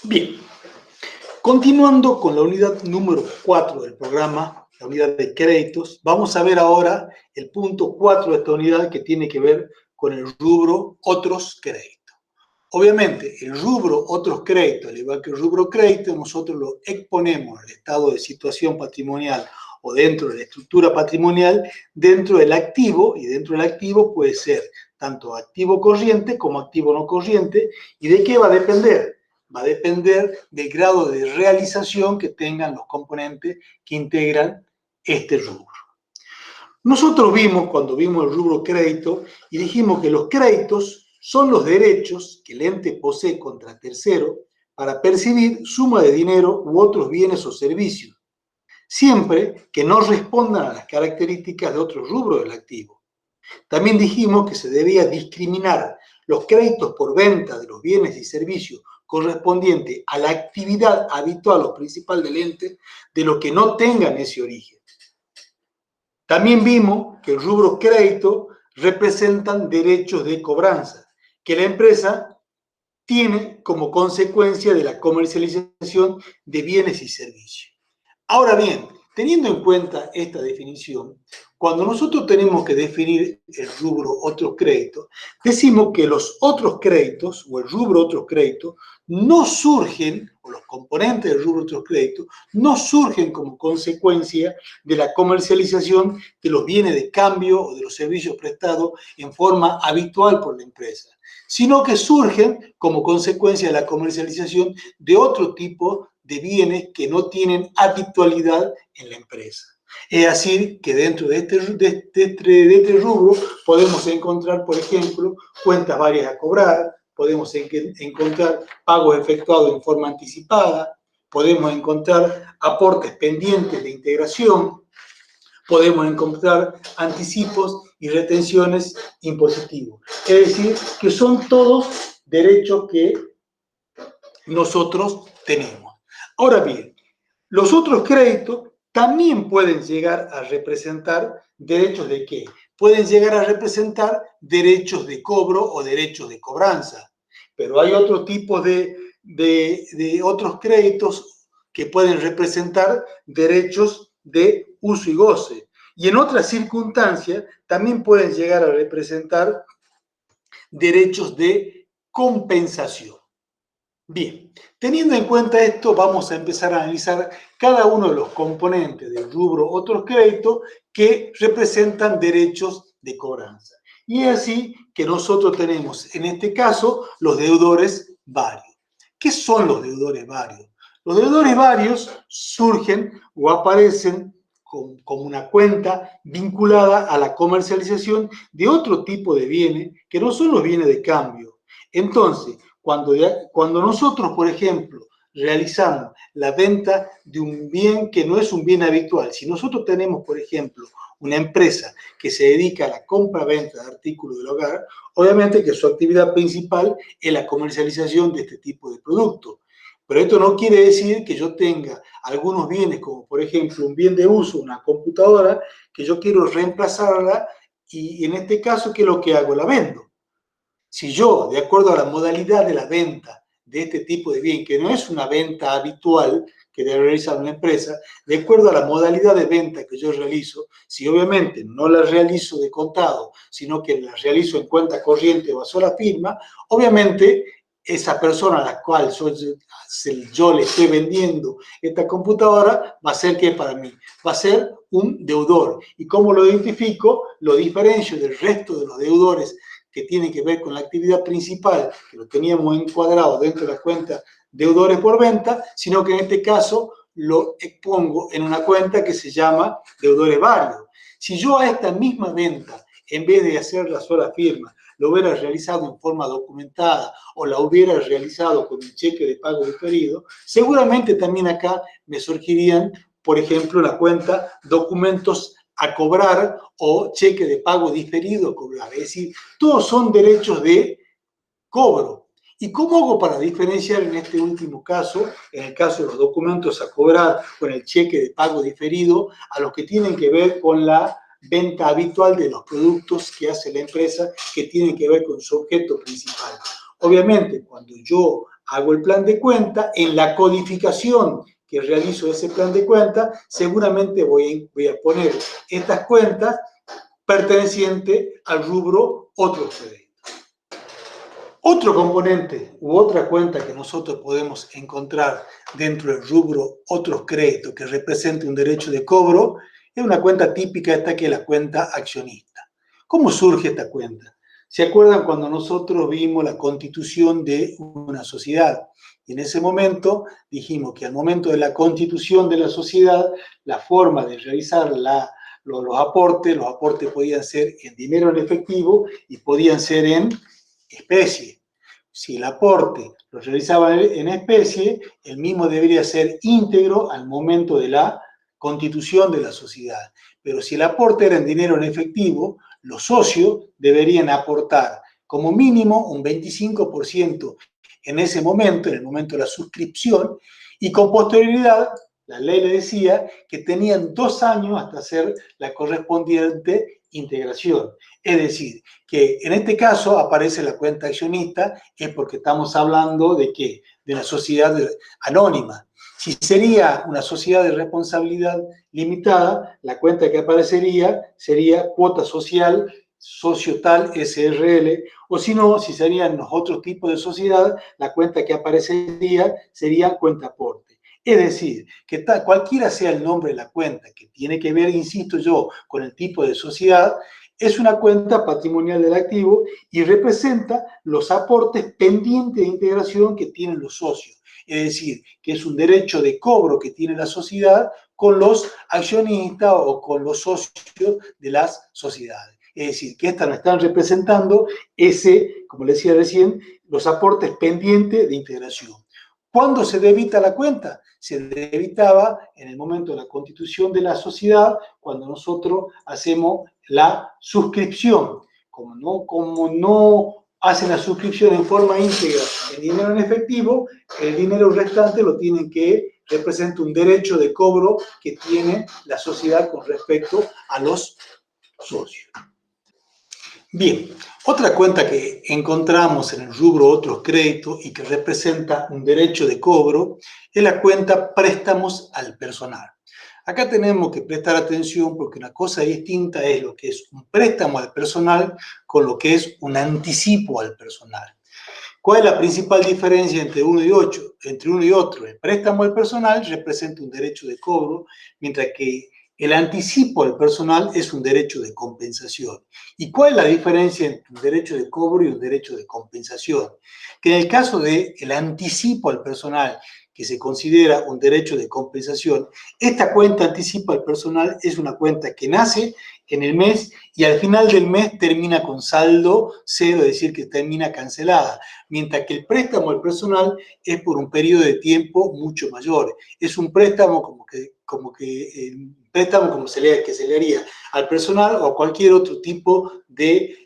Bien, continuando con la unidad número 4 del programa, la unidad de créditos, vamos a ver ahora el punto 4 de esta unidad que tiene que ver con el rubro otros créditos. Obviamente, el rubro otros créditos, al igual que el rubro crédito, nosotros lo exponemos al estado de situación patrimonial o dentro de la estructura patrimonial, dentro del activo, y dentro del activo puede ser tanto activo corriente como activo no corriente. ¿Y de qué va a depender? Va a depender del grado de realización que tengan los componentes que integran este rubro. Nosotros vimos, cuando vimos el rubro crédito, y dijimos que los créditos son los derechos que el ente posee contra tercero para percibir suma de dinero u otros bienes o servicios, siempre que no respondan a las características de otro rubro del activo. También dijimos que se debía discriminar los créditos por venta de los bienes y servicios correspondientes a la actividad habitual o principal del ente de los que no tengan ese origen. También vimos que el rubro crédito representan derechos de cobranza que la empresa tiene como consecuencia de la comercialización de bienes y servicios. Ahora bien, teniendo en cuenta esta definición, cuando nosotros tenemos que definir el rubro otros créditos, decimos que los otros créditos o el rubro otros créditos no surgen, o los componentes del rubro otros créditos, no surgen como consecuencia de la comercialización de los bienes de cambio o de los servicios prestados en forma habitual por la empresa, sino que surgen como consecuencia de la comercialización de otro tipo de bienes que no tienen habitualidad en la empresa. Es decir, que dentro de este rubro podemos encontrar, por ejemplo, cuentas varias a cobrar, podemos encontrar pagos efectuados en forma anticipada, podemos encontrar aportes pendientes de integración, podemos encontrar anticipos y retenciones impositivos. Es decir, que son todos derechos que nosotros tenemos. Ahora bien, los otros créditos también pueden llegar a representar derechos de ¿qué? Pueden llegar a representar derechos de cobro o derechos de cobranza, pero hay otro tipo de otros créditos que pueden representar derechos de uso y goce. Y en otras circunstancias también pueden llegar a representar derechos de compensación. Bien, teniendo en cuenta esto, vamos a empezar a analizar cada uno de los componentes del rubro otros créditos que representan derechos de cobranza. Y es así que nosotros tenemos, en este caso, los deudores varios. ¿Qué son los deudores varios? Los deudores varios surgen o aparecen como una cuenta vinculada a la comercialización de otro tipo de bienes que no son los bienes de cambio. Entonces, cuando nosotros, por ejemplo, realizamos la venta de un bien que no es un bien habitual, si nosotros tenemos, por ejemplo, una empresa que se dedica a la compra-venta de artículos del hogar, obviamente que su actividad principal es la comercialización de este tipo de productos. Pero esto no quiere decir que yo tenga algunos bienes, como por ejemplo un bien de uso, una computadora, que yo quiero reemplazarla y en este caso, ¿qué es lo que hago? La vendo. Si yo, de acuerdo a la modalidad de la venta de este tipo de bien, que no es una venta habitual que debe realizar una empresa, de acuerdo a la modalidad de venta que yo realizo, si obviamente no la realizo de contado, sino que la realizo en cuenta corriente o a sola firma, obviamente esa persona a la cual yo le estoy vendiendo esta computadora va a ser ¿qué para mí? Va a ser un deudor. ¿Y cómo lo identifico? Lo diferencio del resto de los deudores que tiene que ver con la actividad principal, que lo teníamos encuadrado dentro de la cuenta deudores por venta, sino que en este caso lo expongo en una cuenta que se llama deudores varios. Si yo a esta misma venta, en vez de hacer la sola firma, lo hubiera realizado en forma documentada o la hubiera realizado con un cheque de pago diferido, seguramente también acá me surgirían, por ejemplo, la cuenta documentos a cobrar o cheque de pago diferido a cobrar. Es decir, todos son derechos de cobro. ¿Y cómo hago para diferenciar en este último caso, en el caso de los documentos a cobrar con el cheque de pago diferido, a los que tienen que ver con la venta habitual de los productos que hace la empresa que tienen que ver con su objeto principal? Obviamente, cuando yo hago el plan de cuenta, en la codificación que realizo ese plan de cuenta, seguramente voy a poner estas cuentas pertenecientes al rubro otros créditos. Otro componente u otra cuenta que nosotros podemos encontrar dentro del rubro otros créditos que represente un derecho de cobro es una cuenta típica esta que es la cuenta accionista. ¿Cómo surge esta cuenta? ¿Se acuerdan cuando nosotros vimos la constitución de una sociedad? Y en ese momento dijimos que al momento de la constitución de la sociedad, la forma de realizar los aportes podían ser en dinero en efectivo y podían ser en especie. Si el aporte lo realizaba en especie, el mismo debería ser íntegro al momento de la constitución de la sociedad. Pero si el aporte era en dinero en efectivo, los socios deberían aportar como mínimo un 25% en ese momento, en el momento de la suscripción, y con posterioridad, la ley le decía que tenían 2 años hasta hacer la correspondiente integración. Es decir, que en este caso aparece la cuenta accionista, es porque estamos hablando de ¿qué? De una sociedad anónima. Si sería una sociedad de responsabilidad limitada, la cuenta que aparecería sería cuota social, socio tal, SRL, o si no, si serían los otros tipos de sociedad, la cuenta que aparecería sería cuenta aporte. Es decir, que cualquiera sea el nombre de la cuenta, que tiene que ver, insisto yo, con el tipo de sociedad, es una cuenta patrimonial del activo y representa los aportes pendientes de integración que tienen los socios. Es decir, que es un derecho de cobro que tiene la sociedad con los accionistas o con los socios de las sociedades. Es decir, que estas nos están representando como les decía recién, los aportes pendientes de integración. ¿Cuándo se debita la cuenta? Se debitaba en el momento de la constitución de la sociedad, cuando nosotros hacemos la suscripción. Como no hacen la suscripción en forma íntegra en dinero en efectivo, el dinero restante lo tienen que representar un derecho de cobro que tiene la sociedad con respecto a los socios. Bien, otra cuenta que encontramos en el rubro otros créditos y que representa un derecho de cobro es la cuenta préstamos al personal. Acá tenemos que prestar atención porque una cosa distinta es lo que es un préstamo al personal con lo que es un anticipo al personal. ¿Cuál es la principal diferencia entre uno y otro? El préstamo al personal representa un derecho de cobro, mientras que el anticipo al personal es un derecho de compensación. ¿Y cuál es la diferencia entre un derecho de cobro y un derecho de compensación? Que en el caso del anticipo al personal, que se considera un derecho de compensación, esta cuenta anticipo al personal es una cuenta que nace en el mes y al final del mes termina con saldo cero, es decir, que termina cancelada, mientras que el préstamo al personal es por un periodo de tiempo mucho mayor. Es un préstamo que se le haría al personal o a cualquier otro tipo de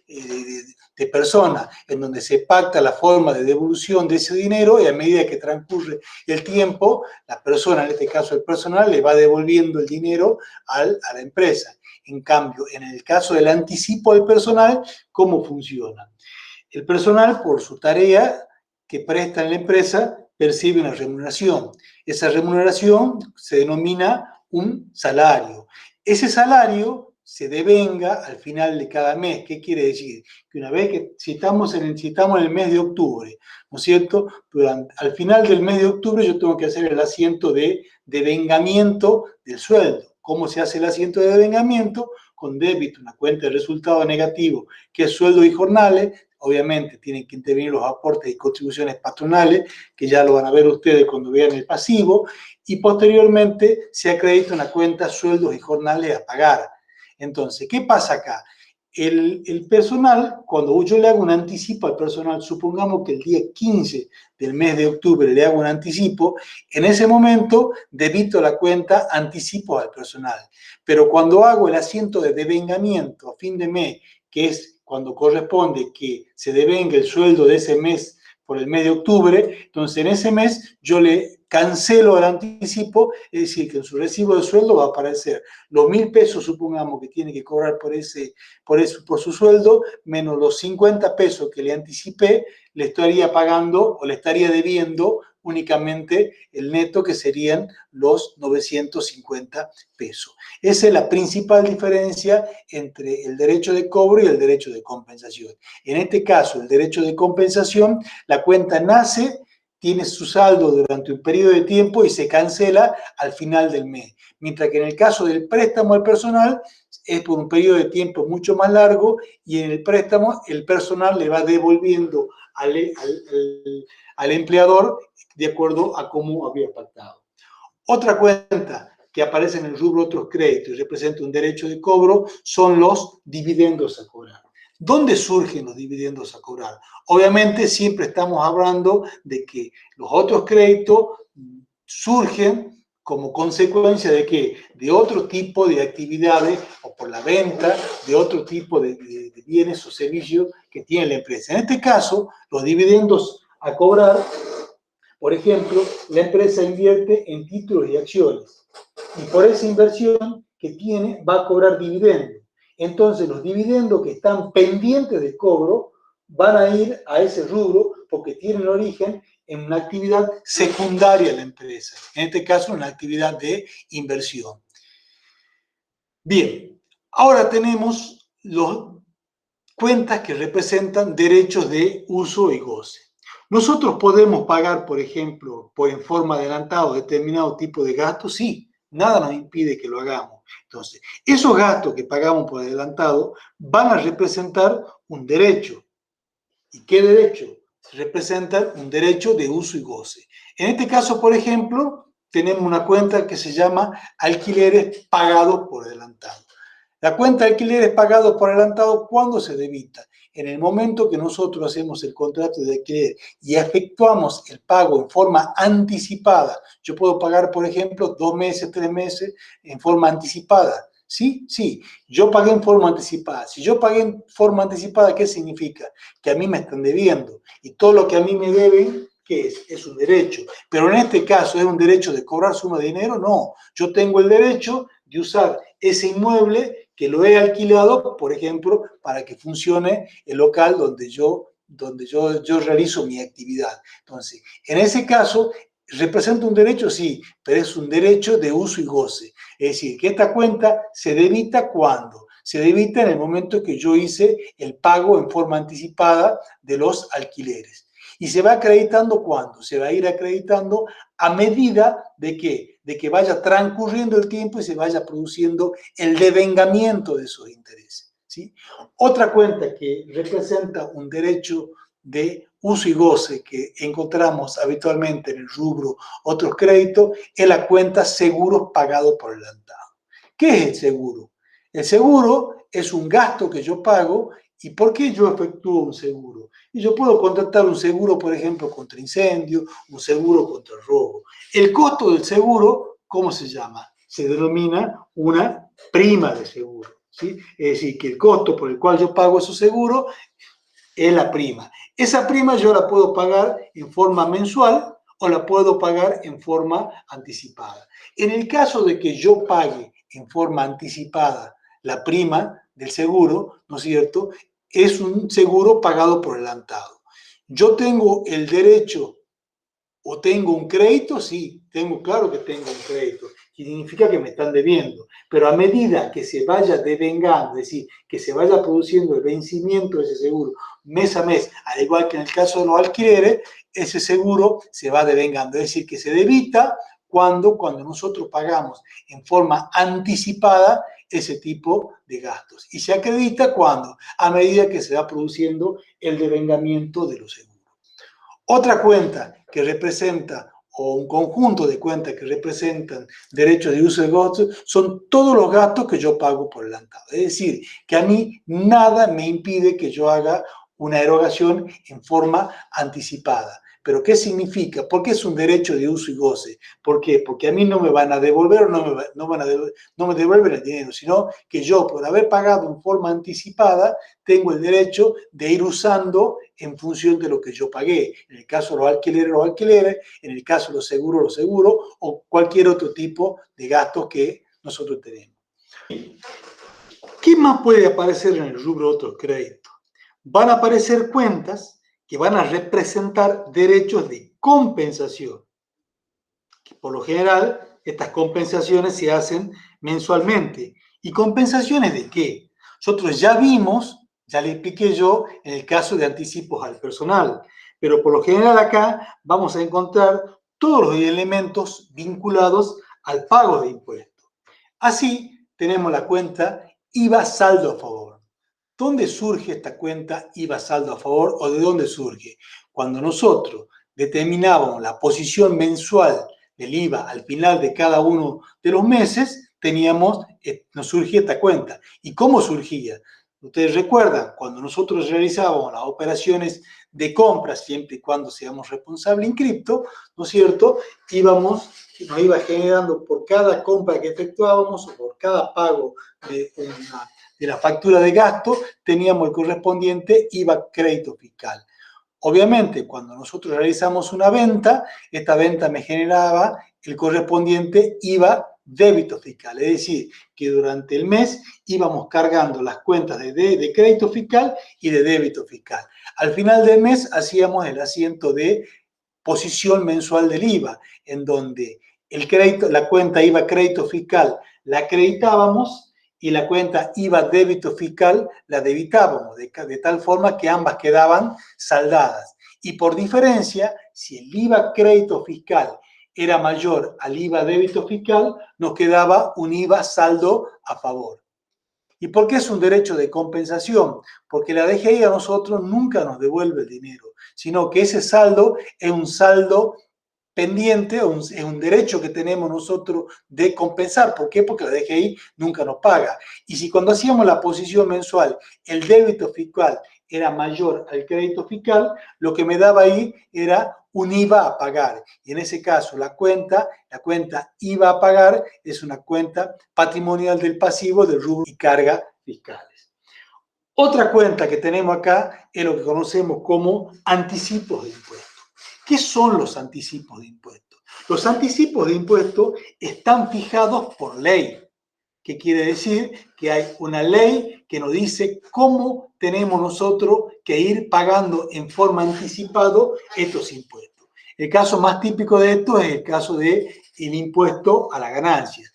persona, en donde se pacta la forma de devolución de ese dinero y a medida que transcurre el tiempo, la persona, en este caso el personal, le va devolviendo el dinero a la empresa. En cambio, en el caso del anticipo del personal, ¿cómo funciona? El personal, por su tarea que presta en la empresa, percibe una remuneración. Esa remuneración se denomina un salario. Ese salario se devenga al final de cada mes. ¿Qué quiere decir? Que una vez que si estamos en el mes de octubre, ¿no es cierto? Al final del mes de octubre yo tengo que hacer el asiento de devengamiento del sueldo. ¿Cómo se hace el asiento de devengamiento? Con débito, una cuenta de resultado negativo, que es sueldo y jornales. Obviamente tienen que intervenir los aportes y contribuciones patronales, que ya lo van a ver ustedes cuando vean el pasivo, y posteriormente se acredita una cuenta sueldos y jornales a pagar. Entonces, ¿qué pasa acá? El personal, cuando yo le hago un anticipo al personal, supongamos que el día 15 del mes de octubre le hago un anticipo, en ese momento debito la cuenta anticipo al personal. Pero cuando hago el asiento de devengamiento a fin de mes, que es cuando corresponde que se devenga el sueldo de ese mes por el mes de octubre, entonces en ese mes yo le cancelo el anticipo, es decir, que en su recibo de sueldo va a aparecer los 1.000 pesos, supongamos, que tiene que cobrar por su sueldo, menos los 50 pesos que le anticipé, le estaría pagando o le estaría debiendo únicamente el neto, que serían los 950 pesos. Esa es la principal diferencia entre el derecho de cobro y el derecho de compensación. En este caso, el derecho de compensación, la cuenta nace, tiene su saldo durante un periodo de tiempo y se cancela al final del mes. Mientras que en el caso del préstamo al personal, es por un periodo de tiempo mucho más largo, y en el préstamo el personal le va devolviendo al empleador de acuerdo a cómo había pactado. Otra cuenta que aparece en el rubro otros créditos y representa un derecho de cobro son los dividendos a cobrar. ¿Dónde surgen los dividendos a cobrar? Obviamente siempre estamos hablando de que los otros créditos surgen como consecuencia de que de otro tipo de actividades o por la venta de otro tipo de bienes o servicios que tiene la empresa. En este caso, los dividendos a cobrar, por ejemplo, la empresa invierte en títulos y acciones, y por esa inversión que tiene va a cobrar dividendos. Entonces, los dividendos que están pendientes de cobro van a ir a ese rubro porque tienen origen en una actividad secundaria de la empresa, en este caso una actividad de inversión. Bien, ahora tenemos las cuentas que representan derechos de uso y goce. Nosotros podemos pagar, por ejemplo, en forma adelantado determinado tipo de gastos, sí, nada nos impide que lo hagamos. Entonces, esos gastos que pagamos por adelantado van a representar un derecho. ¿Y qué derecho? Representan un derecho de uso y goce. En este caso, por ejemplo, tenemos una cuenta que se llama alquileres pagados por adelantado. La cuenta de alquileres pagados por adelantado, ¿cuándo se debita? En el momento que nosotros hacemos el contrato de alquiler y efectuamos el pago en forma anticipada. Yo puedo pagar, por ejemplo, 2 meses, 3 meses en forma anticipada. ¿Sí? Sí, yo pagué en forma anticipada. Si yo pagué en forma anticipada, ¿qué significa? Que a mí me están debiendo. Y todo lo que a mí me deben, ¿qué es? Es un derecho. Pero en este caso, ¿es un derecho de cobrar suma de dinero? No. Yo tengo el derecho de usar ese inmueble que lo he alquilado, por ejemplo, para que funcione el local donde yo realizo mi actividad. Entonces, en ese caso, ¿representa un derecho? Sí, pero es un derecho de uso y goce. Es decir, que esta cuenta se debita ¿cuándo? Se debita en el momento que yo hice el pago en forma anticipada de los alquileres. ¿Y se va acreditando cuándo? Se va a ir acreditando a medida de que vaya transcurriendo el tiempo y se vaya produciendo el devengamiento de esos intereses, ¿sí? Otra cuenta que representa un derecho de uso y goce que encontramos habitualmente en el rubro otros créditos es la cuenta seguros pagados por adelantado. ¿Qué es el seguro? El seguro es un gasto que yo pago. ¿Y por qué yo efectúo un seguro? Y yo puedo contratar un seguro, por ejemplo, contra incendio, un seguro contra robo. El costo del seguro, ¿cómo se llama? Se denomina una prima de seguro, ¿sí? Es decir, que el costo por el cual yo pago esos seguros es la prima. Esa prima yo la puedo pagar en forma mensual o la puedo pagar en forma anticipada. En el caso de que yo pague en forma anticipada la prima del seguro, ¿no es cierto? Es un seguro pagado por adelantado. Yo tengo el derecho o tengo un crédito, sí, claro que tengo un crédito, significa que me están debiendo, pero a medida que se vaya devengando, es decir, que se vaya produciendo el vencimiento de ese seguro mes a mes, al igual que en el caso de los alquileres, ese seguro se va devengando, es decir, que se debita cuando nosotros pagamos en forma anticipada ese tipo de gastos. Y se acredita cuando, a medida que se va produciendo el devengamiento de los seguros. Otra cuenta que representa, o un conjunto de cuentas que representan derechos de uso de gastos, son todos los gastos que yo pago por adelantado. Es decir, que a mí nada me impide que yo haga una erogación en forma anticipada. ¿Pero qué significa? ¿Por qué es un derecho de uso y goce? ¿Por qué? Porque a mí no me van a devolver o no me devuelven el dinero, sino que yo, por haber pagado en forma anticipada, tengo el derecho de ir usando en función de lo que yo pagué. En el caso de los alquileres, en el caso de los seguros, o cualquier otro tipo de gastos que nosotros tenemos. ¿Qué más puede aparecer en el rubro otros créditos? Van a aparecer cuentas que van a representar derechos de compensación. Por lo general, estas compensaciones se hacen mensualmente. ¿Y compensaciones de qué? Nosotros ya vimos, ya le expliqué yo, en el caso de anticipos al personal, pero por lo general acá vamos a encontrar todos los elementos vinculados al pago de impuestos. Así, tenemos la cuenta IVA saldo a favor. ¿Dónde surge esta cuenta IVA saldo a favor o de dónde surge? Cuando nosotros determinábamos la posición mensual del IVA al final de cada uno de los meses, nos surgía esta cuenta. ¿Y cómo surgía? Ustedes recuerdan, cuando nosotros realizábamos las operaciones de compra, siempre y cuando seamos responsables en cripto, ¿no es cierto? Nos iba generando por cada compra que efectuábamos o por cada pago de la factura de gasto, teníamos el correspondiente IVA crédito fiscal. Obviamente, cuando nosotros realizamos una venta, esta venta me generaba el correspondiente IVA débito fiscal. Es decir, que durante el mes íbamos cargando las cuentas de crédito fiscal y de débito fiscal. Al final del mes hacíamos el asiento de posición mensual del IVA, en donde la cuenta IVA crédito fiscal la acreditábamos y la cuenta IVA débito fiscal la debitábamos, de tal forma que ambas quedaban saldadas. Y por diferencia, si el IVA crédito fiscal era mayor al IVA débito fiscal, nos quedaba un IVA saldo a favor. ¿Y por qué es un derecho de compensación? Porque la DGI a nosotros nunca nos devuelve el dinero, sino que ese saldo es un saldo pendiente, es un derecho que tenemos nosotros de compensar. ¿Por qué? Porque la DGI nunca nos paga. Y si cuando hacíamos la posición mensual el débito fiscal era mayor al crédito fiscal, lo que me daba ahí era un IVA a pagar. Y en ese caso la cuenta IVA a pagar es una cuenta patrimonial del pasivo del rubro y carga fiscales. Otra cuenta que tenemos acá es lo que conocemos como anticipos de impuestos. ¿Qué son los anticipos de impuestos? Los anticipos de impuestos están fijados por ley. ¿Qué quiere decir? Que hay una ley que nos dice cómo tenemos nosotros que ir pagando en forma anticipada estos impuestos. El caso más típico de esto es el caso del impuesto a la ganancia.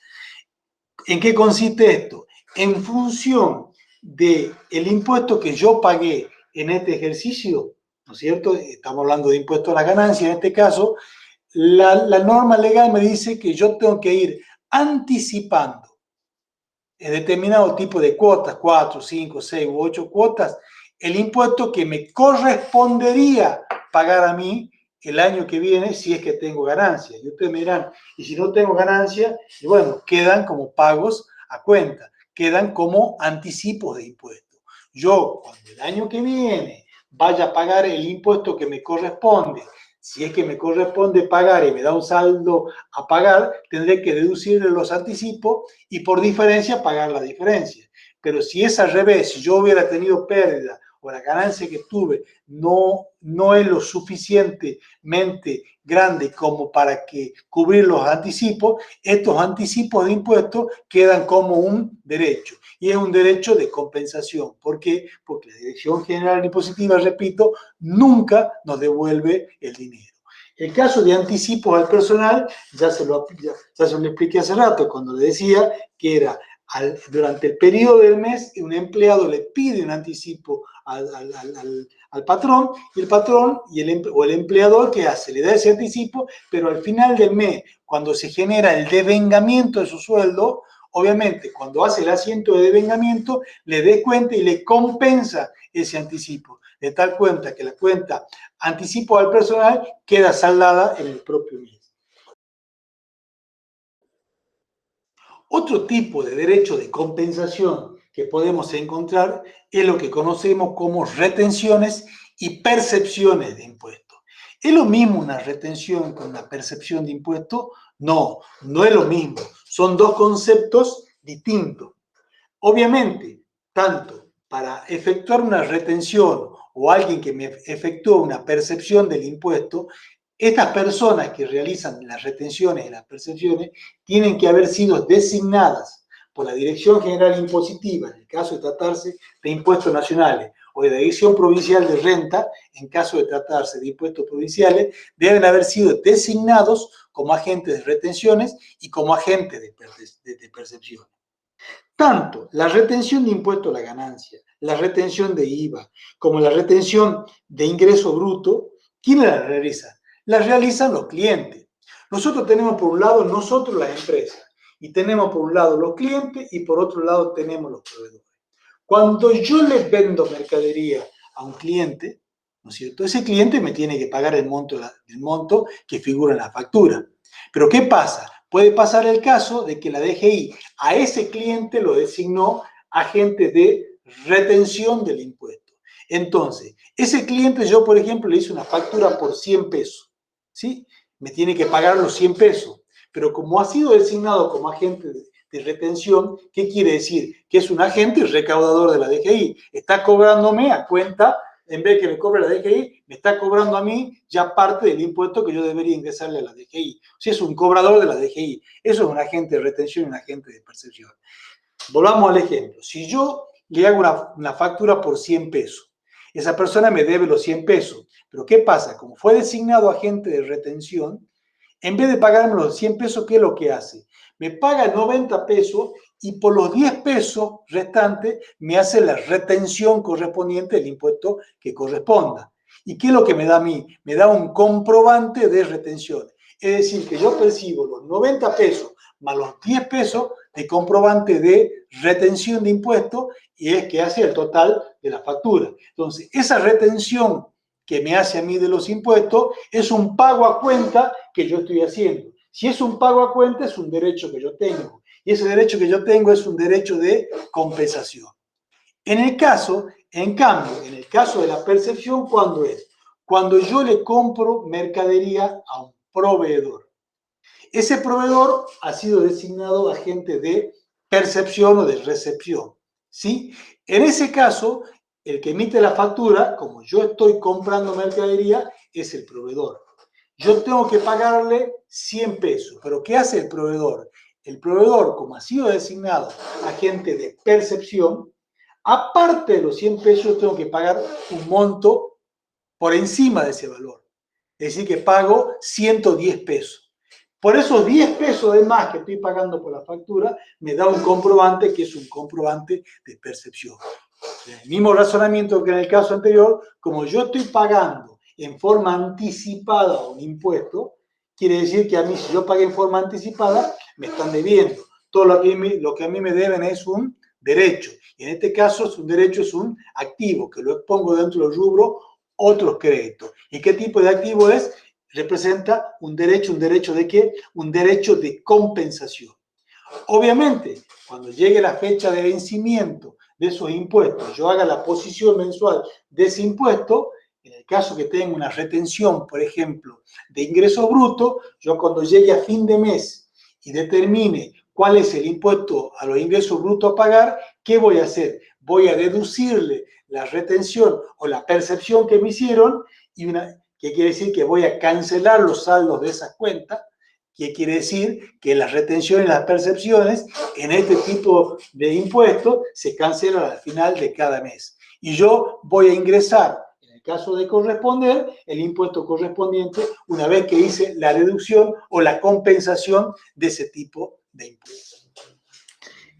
¿En qué consiste esto? En función del impuesto que yo pagué en este ejercicio, ¿no es cierto? Estamos hablando de impuesto a la ganancia en este caso, la norma legal me dice que yo tengo que ir anticipando determinado tipo de cuotas, 4, 5, 6 u 8 cuotas, el impuesto que me correspondería pagar a mí el año que viene si es que tengo ganancia. Y ustedes me dirán, y si no tengo ganancia, y bueno, quedan como pagos a cuenta, quedan como anticipos de impuestos. Yo, cuando el año que viene vaya a pagar el impuesto que me corresponde, si es que me corresponde pagar y me da un saldo a pagar, tendré que deducirle los anticipos y por diferencia pagar la diferencia. Pero si es al revés, si yo hubiera tenido pérdida o la ganancia que tuve no es lo suficientemente grande como para que cubrir los anticipos, estos anticipos de impuestos quedan como un derecho. Y es un derecho de compensación. ¿Por qué? Porque la Dirección General Impositiva, repito, nunca nos devuelve el dinero. El caso de anticipos al personal, ya se lo expliqué hace rato, cuando le decía que era durante el periodo del mes, un empleado le pide un anticipo al patrón, y el patrón o el empleador, ¿qué hace? Le da ese anticipo, pero al final del mes, cuando se genera el devengamiento de su sueldo, obviamente, cuando hace el asiento de devengamiento, le descuenta y le compensa ese anticipo, de tal cuenta que la cuenta anticipo al personal queda saldada en el propio mes. Otro tipo de derecho de compensación que podemos encontrar es lo que conocemos como retenciones y percepciones de impuestos. ¿Es lo mismo una retención que una percepción de impuesto? No, no es lo mismo. Son dos conceptos distintos. Obviamente, tanto para efectuar una retención o alguien que me efectúa una percepción del impuesto, estas personas que realizan las retenciones y las percepciones tienen que haber sido designadas por la Dirección General Impositiva, en el caso de tratarse de impuestos nacionales, o de la Dirección Provincial de Renta, en caso de tratarse de impuestos provinciales, deben haber sido designados como agentes de retenciones y como agentes de percepciones. Tanto la retención de impuesto a la ganancia, la retención de IVA, como la retención de ingreso bruto, ¿quién la realiza? La realizan los clientes. Nosotros tenemos por un lado nosotros las empresas, y tenemos por un lado los clientes y por otro lado tenemos los proveedores. Cuando yo le vendo mercadería a un cliente, ¿no es cierto? Ese cliente me tiene que pagar el monto que figura en la factura. Pero ¿qué pasa? Puede pasar el caso de que la DGI a ese cliente lo designó agente de retención del impuesto. Entonces, ese cliente, yo por ejemplo le hice una factura por 100 pesos, ¿sí? Me tiene que pagar los 100 pesos. Pero como ha sido designado como agente de retención, ¿qué quiere decir? Que es un agente recaudador de la DGI. Está cobrándome a cuenta, en vez de que me cobre la DGI, me está cobrando a mí ya parte del impuesto que yo debería ingresarle a la DGI. O sea, es un cobrador de la DGI. Eso es un agente de retención y un agente de percepción. Volvamos al ejemplo. Si yo le hago una factura por 100 pesos, esa persona me debe los 100 pesos. Pero ¿qué pasa? Como fue designado agente de retención, en vez de pagarme los 100 pesos, ¿qué es lo que hace? Me paga 90 pesos y por los 10 pesos restantes me hace la retención correspondiente del impuesto que corresponda. ¿Y qué es lo que me da a mí? Me da un comprobante de retención. Es decir, que yo percibo los 90 pesos más los 10 pesos de comprobante de retención de impuestos y es que hace el total de la factura. Entonces, esa retención que me hace a mí de los impuestos es un pago a cuenta que yo estoy haciendo. Si es un pago a cuenta, es un derecho que yo tengo. Y ese derecho que yo tengo es un derecho de compensación. En cambio, en el caso de la percepción, ¿cuándo es? Cuando yo le compro mercadería a un proveedor. Ese proveedor ha sido designado agente de percepción o de recepción, ¿sí? En ese caso, el que emite la factura, como yo estoy comprando mercadería, es el proveedor. Yo tengo que pagarle 100 pesos, pero ¿qué hace el proveedor? El proveedor, como ha sido designado agente de percepción, aparte de los 100 pesos, tengo que pagar un monto por encima de ese valor. Es decir, que pago 110 pesos. Por esos 10 pesos de más que estoy pagando por la factura, me da un comprobante que es un comprobante de percepción. El mismo razonamiento que en el caso anterior, como yo estoy pagando en forma anticipada un impuesto, quiere decir que a mí, si yo pagué en forma anticipada, me están debiendo. Todo lo que a mí me deben es un derecho. Y en este caso, un derecho es un activo, que lo expongo dentro del rubro otros créditos. ¿Y qué tipo de activo es? Representa un derecho ¿de qué? Un derecho de compensación. Obviamente, cuando llegue la fecha de vencimiento de esos impuestos, yo haga la posición mensual de ese impuesto, en el caso que tenga una retención, por ejemplo, de ingreso bruto, yo cuando llegue a fin de mes y determine cuál es el impuesto a los ingresos brutos a pagar, ¿qué voy a hacer? Voy a deducirle la retención o la percepción que me hicieron, que quiere decir que voy a cancelar los saldos de esas cuentas, que quiere decir que las retenciones y las percepciones en este tipo de impuestos se cancelan al final de cada mes. Y yo voy a ingresar, en el caso de corresponder, el impuesto correspondiente una vez que hice la deducción o la compensación de ese tipo de impuestos.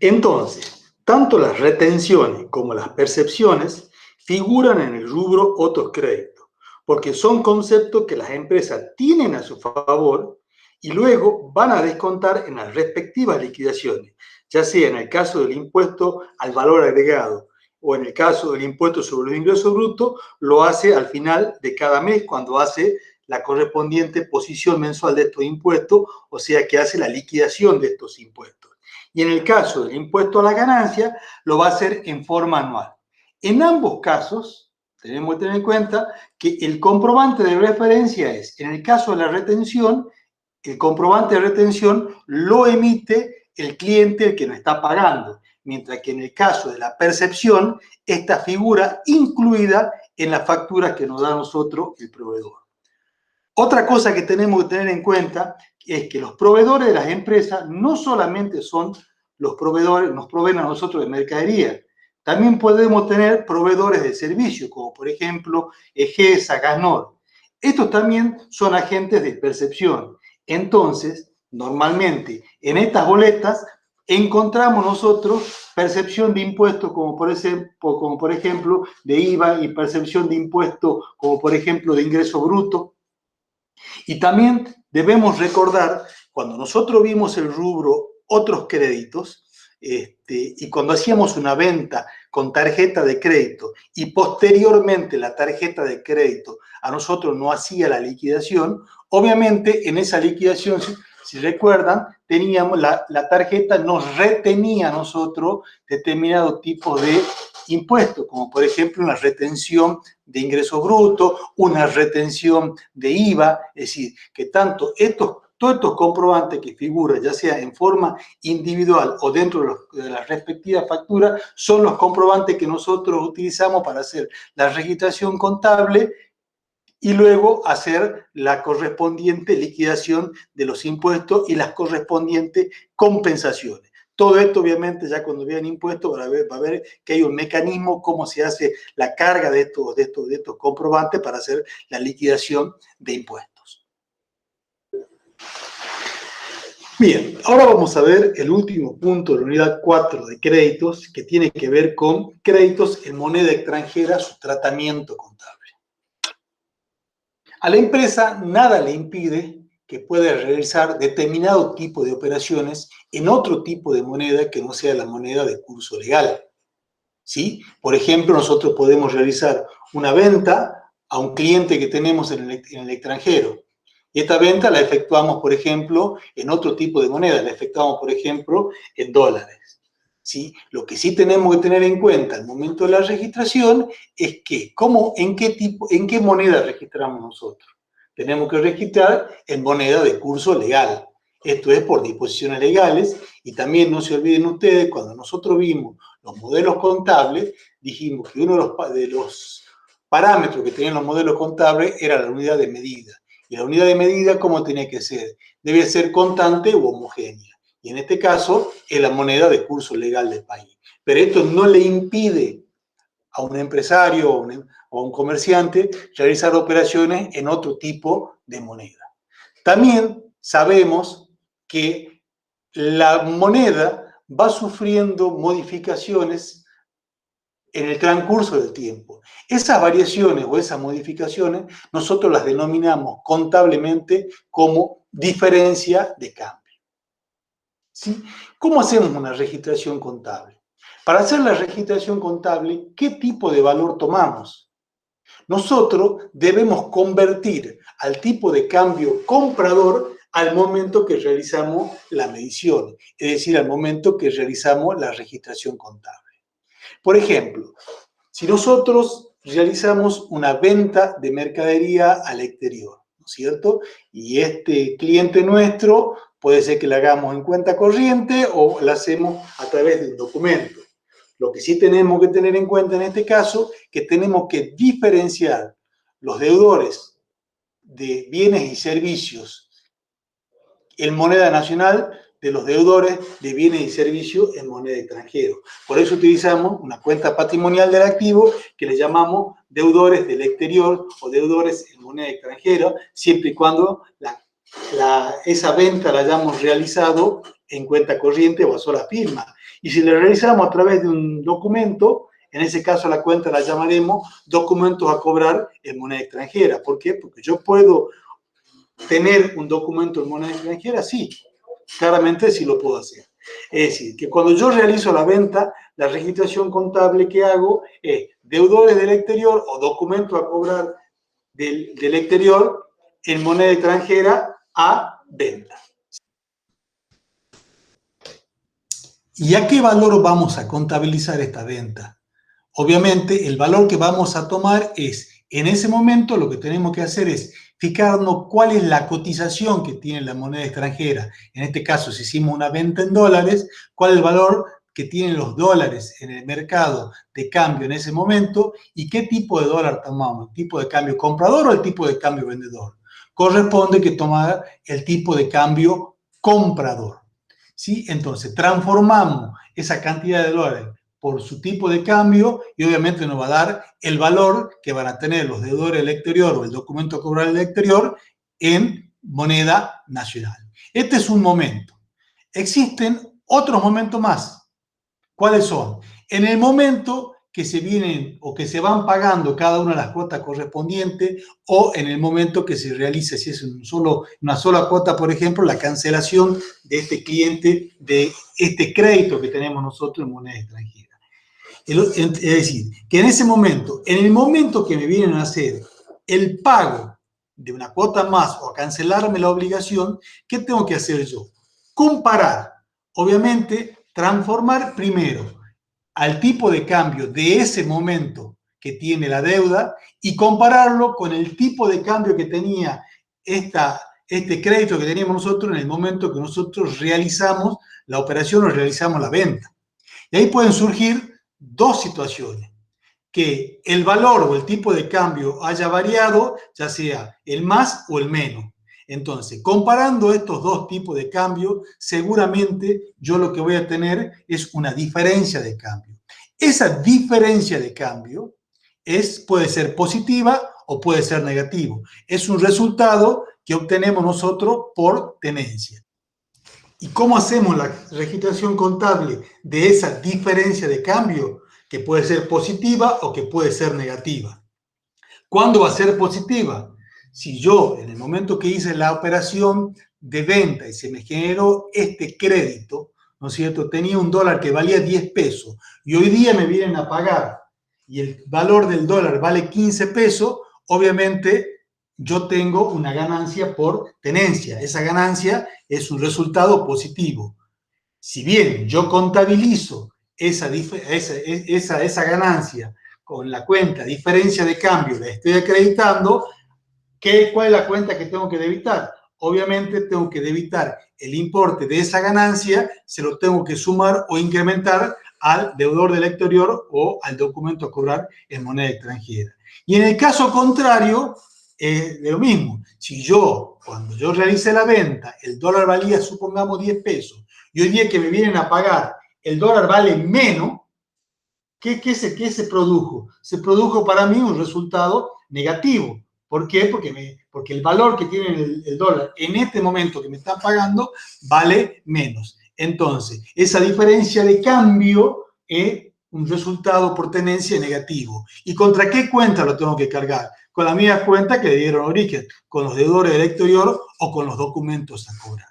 Entonces, tanto las retenciones como las percepciones figuran en el rubro otros créditos, porque son conceptos que las empresas tienen a su favor y luego van a descontar en las respectivas liquidaciones, ya sea en el caso del impuesto al valor agregado o en el caso del impuesto sobre los ingresos brutos, lo hace al final de cada mes cuando hace la correspondiente posición mensual de estos impuestos, o sea que hace la liquidación de estos impuestos. Y en el caso del impuesto a la ganancia, lo va a hacer en forma anual. En ambos casos, tenemos que tener en cuenta que el comprobante de referencia es, en el caso de la retención, el comprobante de retención lo emite el cliente, el que nos está pagando, mientras que en el caso de la percepción, esta figura incluida en la factura que nos da a nosotros el proveedor. Otra cosa que tenemos que tener en cuenta es que los proveedores de las empresas no solamente son los proveedores, nos proveen a nosotros de mercadería, también podemos tener proveedores de servicios, como por ejemplo EGESA, Gasnor. Estos también son agentes de percepción. Entonces, normalmente en estas boletas encontramos nosotros percepción de impuestos como por ejemplo de IVA y percepción de impuestos como por ejemplo de ingreso bruto. Y también debemos recordar, cuando nosotros vimos el rubro otros créditos, y cuando hacíamos una venta con tarjeta de crédito y posteriormente la tarjeta de crédito a nosotros no hacía la liquidación, obviamente en esa liquidación, si recuerdan, teníamos la tarjeta nos retenía a nosotros determinado tipo de impuestos, como por ejemplo una retención de ingreso bruto, una retención de IVA, es decir, que todos estos comprobantes que figuran, ya sea en forma individual o dentro de las respectivas facturas, son los comprobantes que nosotros utilizamos para hacer la registración contable y luego hacer la correspondiente liquidación de los impuestos y las correspondientes compensaciones. Todo esto, obviamente, ya cuando vean impuestos, va a ver que hay un mecanismo, cómo se hace la carga de estos comprobantes para hacer la liquidación de impuestos. Bien, ahora vamos a ver el último punto de la unidad 4 de créditos, que tiene que ver con créditos en moneda extranjera, su tratamiento contable. A la empresa nada le impide que pueda realizar determinado tipo de operaciones en otro tipo de moneda que no sea la moneda de curso legal. ¿Sí? Por ejemplo, nosotros podemos realizar una venta a un cliente que tenemos en el extranjero. Y esta venta la efectuamos, por ejemplo, en otro tipo de moneda. La efectuamos, por ejemplo, en dólares. ¿Sí? Lo que sí tenemos que tener en cuenta al momento de la registración es que, ¿en qué moneda registramos nosotros? Tenemos que registrar en moneda de curso legal. Esto es por disposiciones legales y también no se olviden ustedes, cuando nosotros vimos los modelos contables, dijimos que uno de los parámetros que tenían los modelos contables era la unidad de medida. Y la unidad de medida, ¿cómo tiene que ser? Debe ser constante u homogénea. Y en este caso es la moneda de curso legal del país. Pero esto no le impide a un empresario o a un comerciante realizar operaciones en otro tipo de moneda. También sabemos que la moneda va sufriendo modificaciones en el transcurso del tiempo. Esas variaciones o esas modificaciones nosotros las denominamos contablemente como diferencia de cambio. ¿Sí? ¿Cómo hacemos una registración contable? Para hacer la registración contable, ¿qué tipo de valor tomamos? Nosotros debemos convertir al tipo de cambio comprador al momento que realizamos la medición, es decir, al momento que realizamos la registración contable. Por ejemplo, si nosotros realizamos una venta de mercadería al exterior, ¿no es cierto? Y este cliente nuestro puede ser que la hagamos en cuenta corriente o la hacemos a través de un documento. Lo que sí tenemos que tener en cuenta en este caso es que tenemos que diferenciar los deudores de bienes y servicios en moneda nacional de los deudores de bienes y servicios en moneda extranjera. Por eso utilizamos una cuenta patrimonial del activo que le llamamos deudores del exterior o deudores en moneda extranjera, siempre y cuando esa venta la hayamos realizado en cuenta corriente o a sola firma. Y si la realizamos a través de un documento, en ese caso la cuenta la llamaremos documentos a cobrar en moneda extranjera. ¿Por qué? Porque yo puedo tener un documento en moneda extranjera, sí, claramente sí lo puedo hacer. Es decir, que cuando yo realizo la venta, la registración contable que hago es deudores del exterior o documentos a cobrar del exterior en moneda extranjera a venta. ¿Y a qué valor vamos a contabilizar esta venta? Obviamente, el valor que vamos a tomar es, en ese momento, lo que tenemos que hacer es fijarnos cuál es la cotización que tiene la moneda extranjera. En este caso, si hicimos una venta en dólares, cuál es el valor que tienen los dólares en el mercado de cambio en ese momento y qué tipo de dólar tomamos, el tipo de cambio comprador o el tipo de cambio vendedor. Corresponde que tomar el tipo de cambio comprador. ¿Sí? Entonces, transformamos esa cantidad de dólares por su tipo de cambio y obviamente nos va a dar el valor que van a tener los deudores del exterior o el documento cobrable del exterior en moneda nacional. Este es un momento. Existen otros momentos más. ¿Cuáles son? En el momento que se vienen o que se van pagando cada una de las cuotas correspondientes o en el momento que se realiza, si es una sola cuota, por ejemplo, la cancelación de este cliente, de este crédito que tenemos nosotros en moneda extranjera. Es decir, que en ese momento, en el momento que me vienen a hacer el pago de una cuota más o a cancelarme la obligación, ¿qué tengo que hacer yo? Comparar, obviamente, transformar primero al tipo de cambio de ese momento que tiene la deuda y compararlo con el tipo de cambio que tenía este crédito que teníamos nosotros en el momento que nosotros realizamos la operación o realizamos la venta. Y ahí pueden surgir dos situaciones. Que el valor o el tipo de cambio haya variado, ya sea el más o el menos. Entonces, comparando estos dos tipos de cambio, seguramente yo lo que voy a tener es una diferencia de cambio. Esa diferencia de cambio puede ser positiva o puede ser negativo. Es un resultado que obtenemos nosotros por tenencia. ¿Y cómo hacemos la registración contable de esa diferencia de cambio? Que puede ser positiva o que puede ser negativa. ¿Cuándo va a ser positiva? Si yo, en el momento que hice la operación de venta y se me generó este crédito, ¿no es cierto? Tenía un dólar que valía 10 pesos y hoy día me vienen a pagar y el valor del dólar vale 15 pesos, obviamente yo tengo una ganancia por tenencia. Esa ganancia es un resultado positivo. Si bien yo contabilizo esa ganancia con la cuenta diferencia de cambio, la estoy acreditando, ¿cuál es la cuenta que tengo que debitar? Obviamente tengo que debitar el importe de esa ganancia, se lo tengo que sumar o incrementar al deudor del exterior o al documento a cobrar en moneda extranjera. Y en el caso contrario, es lo mismo. Si cuando yo realicé la venta, el dólar valía, supongamos, 10 pesos, y hoy día que me vienen a pagar, el dólar vale menos, ¿qué se produjo? Se produjo para mí un resultado negativo. ¿Por qué? Porque el valor que tiene el dólar en este momento que me están pagando vale menos. Entonces, esa diferencia de cambio es un resultado por tenencia negativo. ¿Y contra qué cuenta lo tengo que cargar? Con la misma cuenta que le dieron origen, con los deudores del exterior o con los documentos a cobrar.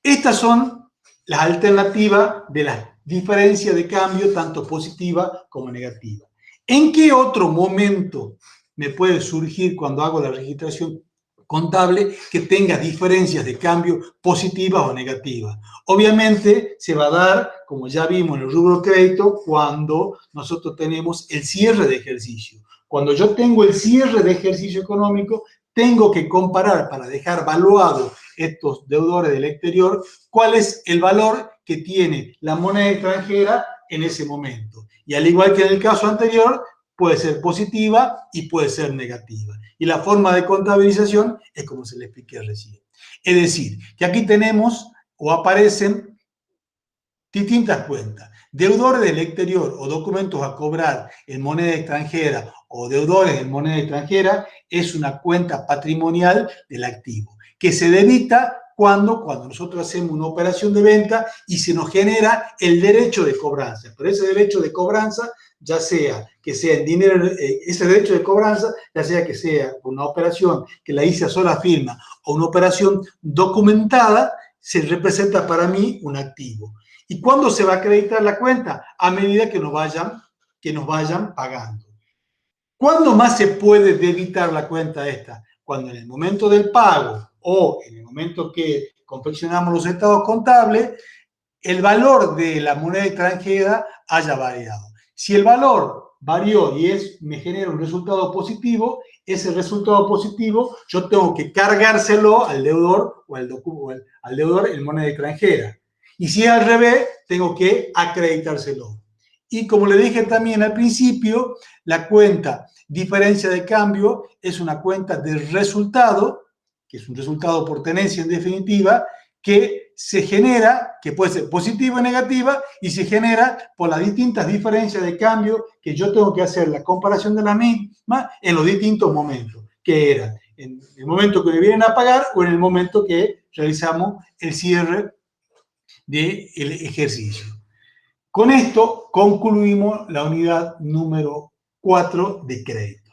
Estas son las alternativas de las diferencias de cambio, tanto positiva como negativa. ¿En qué otro momento me puede surgir cuando hago la registración contable que tenga diferencias de cambio positivas o negativas? Obviamente se va a dar, como ya vimos en el rubro crédito, cuando nosotros tenemos el cierre de ejercicio. Cuando yo tengo el cierre de ejercicio económico, tengo que comparar para dejar valuado estos deudores del exterior, cuál es el valor que tiene la moneda extranjera en ese momento. Y al igual que en el caso anterior, puede ser positiva y puede ser negativa. Y la forma de contabilización es como se le expliqué recién. Es decir, que aquí tenemos o aparecen distintas cuentas. Deudores del exterior o documentos a cobrar en moneda extranjera o deudores en moneda extranjera es una cuenta patrimonial del activo que se debita cuando nosotros hacemos una operación de venta y se nos genera el derecho de cobranza. Pero ese derecho de cobranza, ya sea que sea en dinero, ese derecho de cobranza, ya sea que sea una operación que la hice a sola firma o una operación documentada, se representa para mí un activo. ¿Y cuándo se va a acreditar la cuenta? A medida que nos vayan pagando. ¿Cuándo más se puede debitar la cuenta esta? Cuando en el momento del pago o en el momento que confeccionamos los estados contables, el valor de la moneda extranjera haya variado. Si el valor varió y me genera un resultado positivo, ese resultado positivo yo tengo que cargárselo al deudor o al deudor en moneda extranjera. Y si es al revés, tengo que acreditárselo. Y como le dije también al principio, la cuenta diferencia de cambio es una cuenta de resultado, que es un resultado por tenencia en definitiva, que se genera, que puede ser positiva o negativa, y se genera por las distintas diferencias de cambio que yo tengo que hacer la comparación de la misma en los distintos momentos, que eran en el momento que me vienen a pagar o en el momento que realizamos el cierre del ejercicio. Con esto concluimos la unidad número 4 de crédito.